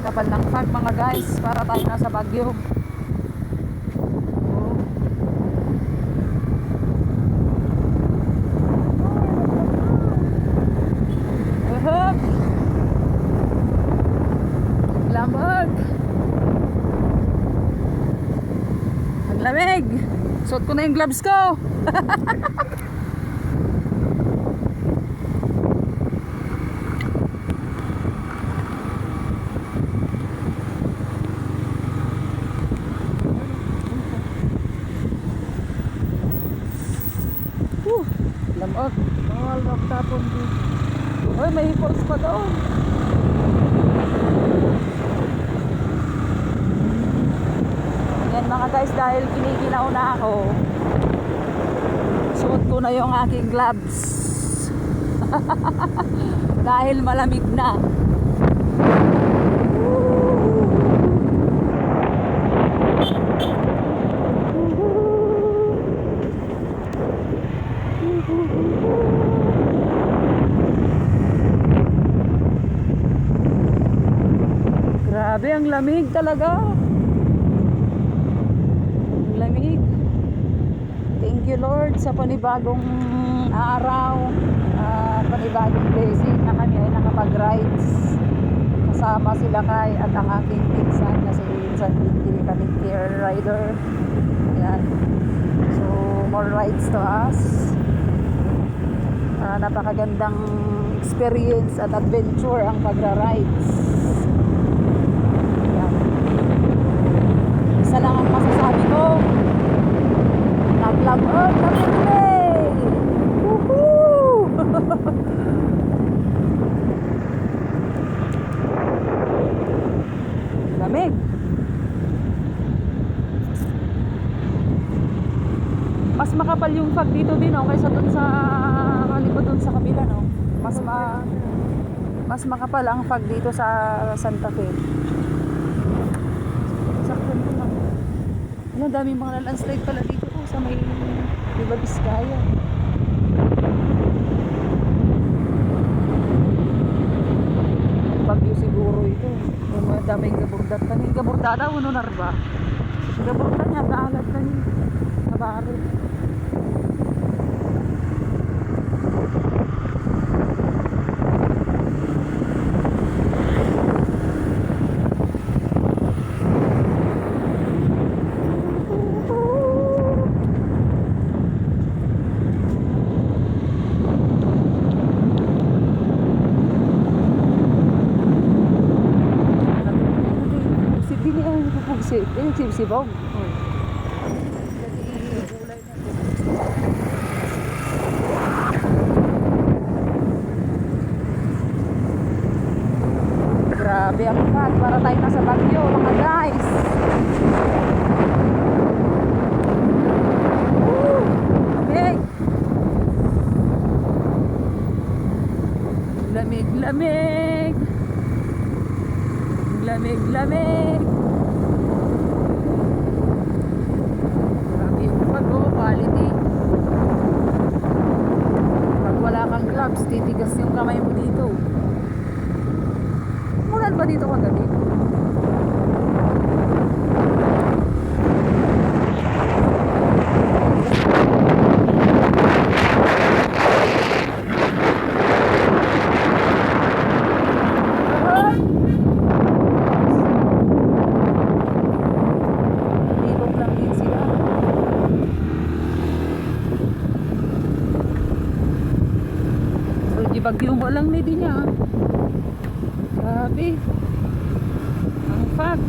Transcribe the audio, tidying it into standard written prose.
kapal ng fog mga guys, para tayo nasa Baguio. Uhop! Lamig! Ang lamig! Suot ko na yung gloves ko! Lamot. Mahal magtapon dito. Uy, may hippos pa doon. Ayan mga guys, dahil kiniginaw na ako, suot ko na yung aking gloves. Dahil malamig na. Grabe, ang lamig talaga. Ang lamig. Thank you Lord sa panibagong araw, panibagong blessing na kami ay nakapag-rides. Kasama sila Kay at ang aking pinsan na si Vincent Pinky, kaming care rider. Yan. So, more rides to us. Napakagandang experience at adventure ang pagra-rides. Isa lang ang masasabi ko, naglamot kami today! Woohoo! Lamig! Mas makapal yung fog dito din, no? Kaysa dun sa likod dun sa kabila, no? Mas makapal ang fog dito sa Santa Fe. Ang daming mga landslide pala dito sa may Nueva Vizcaya. Bagyo siguro ito. Mga daming gaburdat. Kaning gaburdada uno narba. Gaburdat niya daalat na niya. Kabaro. Sibog. Grabe ang fog, para tayo nasa Baguio mga guys. Lamig. Lamig. Lamig. Quality. Pag wala kang gloves, titigas yung kamay mo dito. Mulan ba dito kagabi? Bagyo mo lang ni din niya. Grabe. Ang fog.